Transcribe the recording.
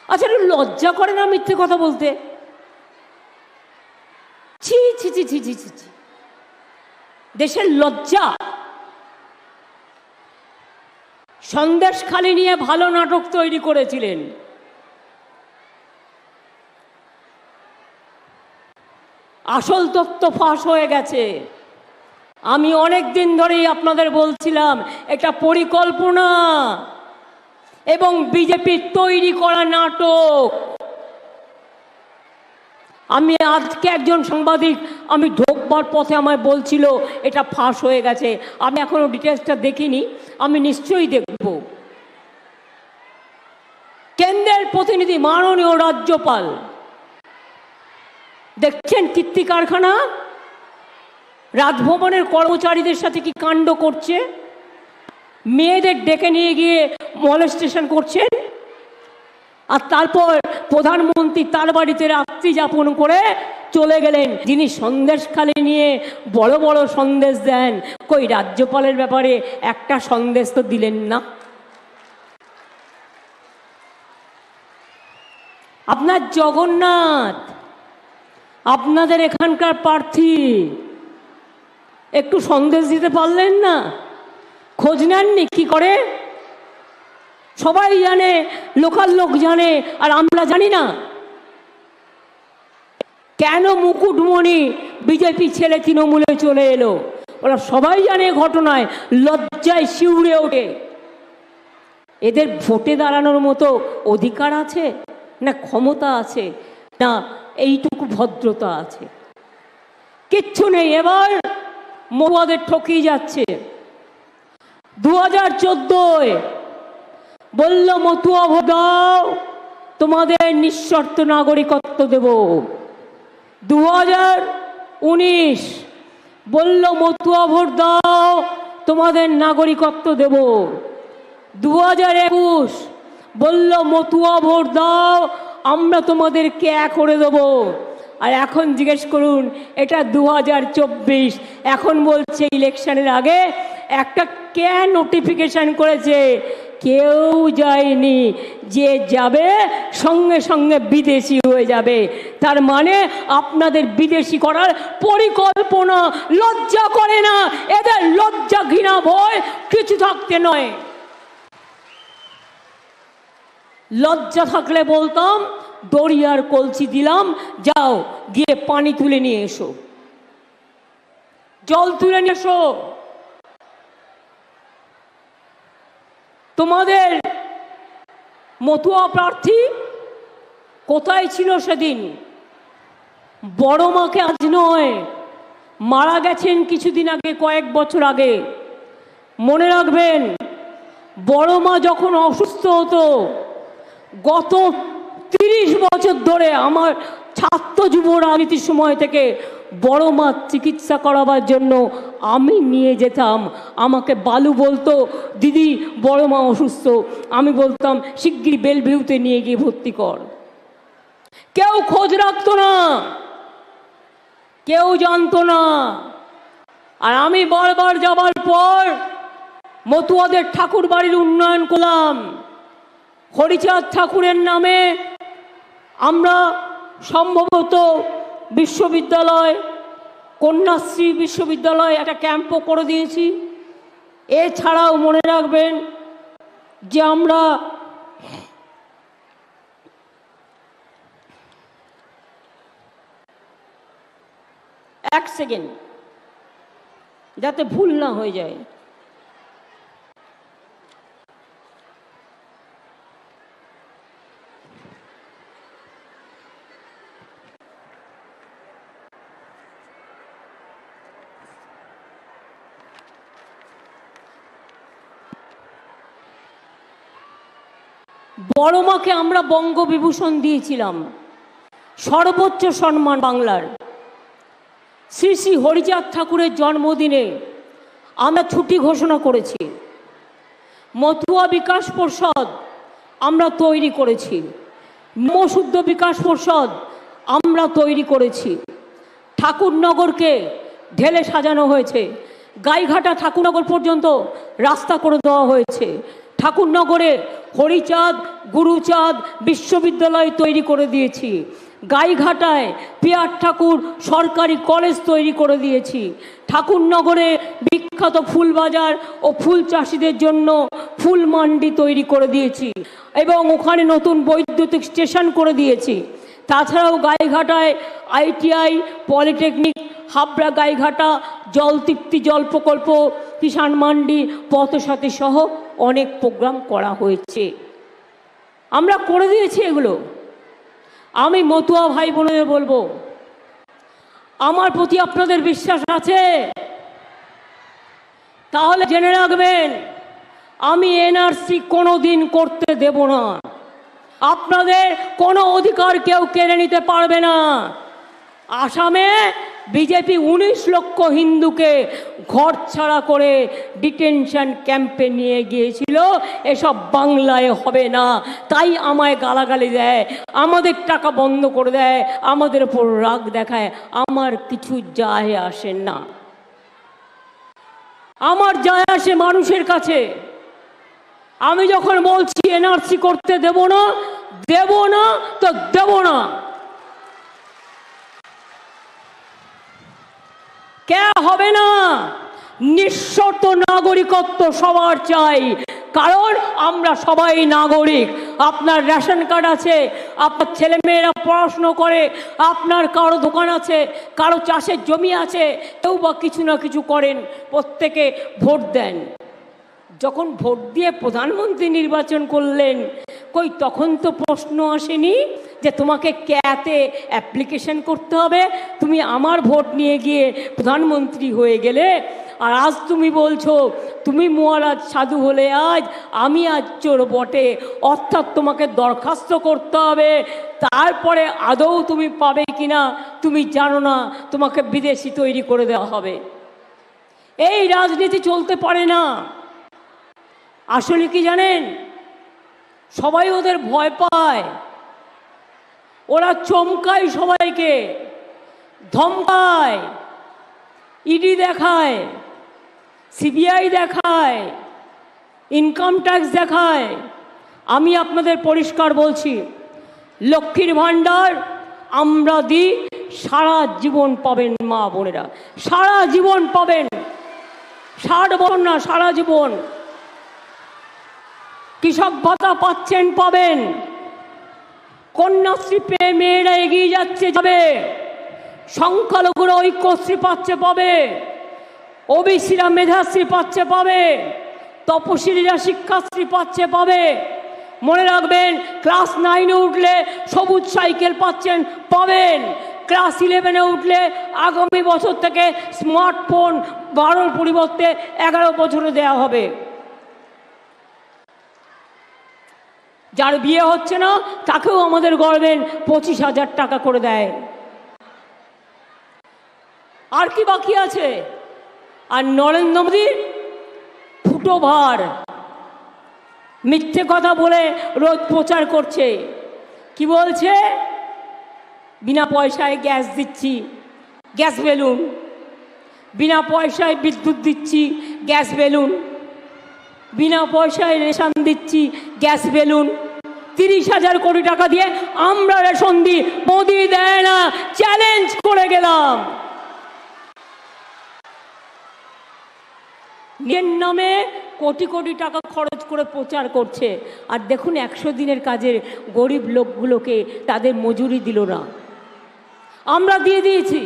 আচ্ছা, লজ্জা করে না মিথ্যে কথা বলতে? ছি ছি ছি ছি ছি ছি ছি, দেশের লজ্জা। সন্দেশখালি নিয়ে ভালো নাটক তৈরি করেছিলেন। আসল তথ্য ফাঁস হয়ে গেছে। আমি অনেক দিন ধরেই আপনাদের বলছিলাম এটা পরিকল্পনা এবং বিজেপির তৈরি করা নাটক। আমি আজকে একজন সাংবাদিক আমি ঢোকবার পথে আমায় বলছিল এটা ফাঁস হয়ে গেছে। আমি এখনো ডিটেলসটা দেখিনি, আমি নিশ্চয়ই দেখব। কেন্দ্রের প্রতিনিধি মাননীয় রাজ্যপাল দেখছেন কীর্তি কারখানা, রাজভবনের কর্মচারীদের সাথে কি কাণ্ড করছে, মেয়েদের ডেকে নিয়ে গিয়ে মলেস্টেশন করছেন। আর তারপর প্রধানমন্ত্রী তার বাড়িতে রাত্রি যাপন করে চলে গেলেন। যিনি সন্দেশখালি নিয়ে বড় বড় সন্দেশ দেন, কই রাজ্যপালের ব্যাপারে একটা সন্দেশ তো দিলেন না। আপনার জগন্নাথ, আপনাদের এখানকার প্রার্থী, একটু সন্দেশ দিতে পারলেন না? খোঁজ নেননি কি করে? সবাই জানে, লোকাল লোক জানে, আর আমরা জানি না। কেন মুকুটমণি বিজেপি ছেলে তৃণমূলে চলে এলো? ওরা সবাই জানে ঘটনায়, লজ্জায় শিউরে ওঠে। এদের ভোটে দাঁড়ানোর মতো অধিকার আছে না, ক্ষমতা আছে না, এইটুকু ভদ্রতা আছে? কিচ্ছু নেই। এবার মহুয়াদের ঠকিয়ে যাচ্ছে। 2014 বলল মতুয়া ভোট দাও, তোমাদের নিঃশর্ত নাগরিকত্ব দেব। 2019 বলল মতুয়া ভোট দাও, তোমাদের নাগরিকত্ব দেব। 2021 বলল মতুয়া ভোট দাও, আমরা তোমাদেরকে এক করে দেব। আর এখন জিজ্ঞেস করুন, এটা 2024, এখন বলছে ইলেকশনের আগে একটা কে নোটিফিকেশন করেছে, কেউ যায়নি, যে যাবে সঙ্গে সঙ্গে বিদেশি হয়ে যাবে। তার মানে আপনাদের বিদেশি করার পরিকল্পনা। লজ্জা করে না এদের? লজ্জা ঘৃণা ভয় কিছু থাকতে নয়। লজ্জা থাকলে বলতাম দরিয়ার কলসি দিলাম, যাও গিয়ে পানি তুলে নিয়ে এসো, জল তুলে নিয়ে এসো। তোমাদের মতুয়া প্রার্থী কোথায় ছিল সেদিন? বড় মাকে আজ নয়, মারা গেছেন কিছুদিন আগে, কয়েক বছর আগে। মনে রাখবেন, বড় মা যখন অসুস্থ হতো, গত 30 বছর ধরে আমার ছাত্র যুব রাজনীতির সময় থেকে বড় মা চিকিৎসা করাবার জন্য আমি নিয়ে যেতাম। আমাকে বালু বলতো, দিদি বড় মা অসুস্থ, আমি বলতাম শিগগির বেলভিউতে নিয়ে গিয়ে ভর্তি কর। কেউ খোঁজ রাখতো না, কেউ জানতো না। আর আমি বারবার যাবার পর মতুয়াদের ঠাকুর বাড়ির উন্নয়ন করলাম। হরিচাঁদ ঠাকুরের নামে আমরা সম্ভবত বিশ্ববিদ্যালয়, কন্যাশ্রী বিশ্ববিদ্যালয় একটা ক্যাম্পও করে দিয়েছি। এছাড়াও মনে রাখবেন যে আমরা এক সেকেন্ড যাতে ভুল না হয়ে যায়, বড় মাকে আমরা বঙ্গবিভূষণ দিয়েছিলাম, সর্বোচ্চ সম্মান বাংলার। শ্রী শ্রী হরিচাঁদ ঠাকুরের জন্মদিনে আমরা ছুটি ঘোষণা করেছি। মতুয়া বিকাশ পর্ষদ আমরা তৈরি করেছি, নমশুদ্ধ বিকাশ পর্ষদ আমরা তৈরি করেছি। ঠাকুরনগরকে ঢেলে সাজানো হয়েছে, গাইঘাটা ঠাকুরনগর পর্যন্ত রাস্তা করে দেওয়া হয়েছে। ঠাকুরনগরে হরিচাঁদ গুরুচাঁদ বিশ্ববিদ্যালয় তৈরি করে দিয়েছি। গাইঘাটায় পিয়ার ঠাকুর সরকারি কলেজ তৈরি করে দিয়েছি। ঠাকুরনগরে বিখ্যাত ফুল বাজার ও ফুল চাষিদের জন্য ফুল মান্ডি তৈরি করে দিয়েছি এবং ওখানে নতুন বৈদ্যুতিক স্টেশন করে দিয়েছি। তাছাড়াও গাইঘাটায় ITI, পলিটেকনিক, হাবড়া গাইঘাটা জলতৃপ্তি জল প্রকল্প, কিষাণ মান্ডি, পথসাথী সহ অনেক প্রোগ্রাম করা হয়েছে। আমরা করে দিয়েছি এগুলো। আমি মতুয়া ভাই বোনেদের বলবো, আমার প্রতি আপনাদের বিশ্বাস আছে? তাহলে জেনে রাখবেন, আমি NRC কোনোদিন করতে দেব না। আপনাদের কোনো অধিকার কেউ কেড়ে নিতে পারবে না। আসামে বিজেপি 19 লক্ষ হিন্দুকে ঘর ছাড়া করে ডিটেনশন ক্যাম্পে নিয়ে গিয়েছিল। এসব বাংলায় হবে না। তাই আমায় গালাগালি দেয়, আমাদের টাকা বন্ধ করে দেয়, আমাদের উপর রাগ দেখায়। আমার কিছু যায় আসে না। আমার যায় আসে মানুষের কাছে। আমি যখন বলছি NRC করতে দেব না, দেব না তো দেব না। কে হবে না? নিঃশর্ত নাগরিকত্ব সবার চাই, কারণ আমরা সবাই নাগরিক। আপনার রেশন কার্ড আছে, আপনার ছেলেমেয়েরা পড়াশুনো করে, আপনার কারো দোকান আছে, কারো চাষের জমি আছে, কেউ বা কিছু না কিছু করেন, প্রত্যেকে ভোট দেন। যখন ভোট দিয়ে প্রধানমন্ত্রী নির্বাচন করলেন, কই তখন তো প্রশ্ন আসেনি যে তোমাকে ক্যাতে অ্যাপ্লিকেশন করতে হবে, তুমি আমার ভোট নিয়ে গিয়ে প্রধানমন্ত্রী হয়ে গেলে। আর আজ তুমি বলছো তুমি মহারাজ সাধু হলে আজ, আমি আজ চোর বটে, অর্থাৎ তোমাকে দরখাস্ত করতে হবে, তারপরে আদৌ তুমি পাবে কিনা তুমি জানো না, তোমাকে বিদেশি তৈরি করে দেওয়া হবে। এই রাজনীতি চলতে পারে না। আসলে কি জানেন, সবাই ওদের ভয় পায়, ওরা চমকায় সবাইকে, ধমকায়, ইডি দেখায়, CBI দেখায়, ইনকাম ট্যাক্স দেখায়। আমি আপনাদের পরিষ্কার বলছি, লক্ষ্মীর ভাণ্ডার আমরা দিই, সারা জীবন পাবেন মা বোনেরা, সারা জীবন পাবেন, 60 বছর না, সারা জীবন। কৃষক ভাতা পাচ্ছেন, পাবেন। কন্যাশ্রী পেয়ে মেয়েরা এগিয়ে যাচ্ছে, যাবে। সংখ্যালঘুরা ঐক্যশ্রী পাচ্ছে, পাবে। OBCরা মেধাশ্রী পাচ্ছে, পাবে। তপশিলীরা শিক্ষাশ্রী পাচ্ছে, পাবে। মনে রাখবেন, ক্লাস 9-এ উঠলে সবুজ সাইকেল পাচ্ছেন, পাবেন। ক্লাস 11-এ উঠলে আগামী বছর থেকে স্মার্টফোন 12-র পরিবর্তে 11 বছরে দেওয়া হবে। যার বিয়ে হচ্ছে না তাকেও আমাদের গভর্নমেন্ট 25,000 টাকা করে দেয়। আর কি বাকি আছে? আর নরেন্দ্র মোদী ফুটো ভার, মিথ্যে কথা বলে রোজ প্রচার করছে। কি বলছে? বিনা পয়সায় গ্যাস দিচ্ছি, গ্যাস বেলুন। বিনা পয়সায় বিদ্যুৎ দিচ্ছি, গ্যাস বেলুন। বিনা পয়সায় রেশন দিচ্ছি, গ্যাস বেলুন। 30,000 কোটি টাকা দিয়ে আমরা রেশন দিই, মোদি দেয় না। চ্যালেঞ্জ করে গেলাম। নিজের নামে কোটি কোটি টাকা খরচ করে প্রচার করছে, আর দেখুন 100 দিনের কাজের গরিব লোকগুলোকে তাদের মজুরি দিল না। আমরা দিয়ে দিয়েছি।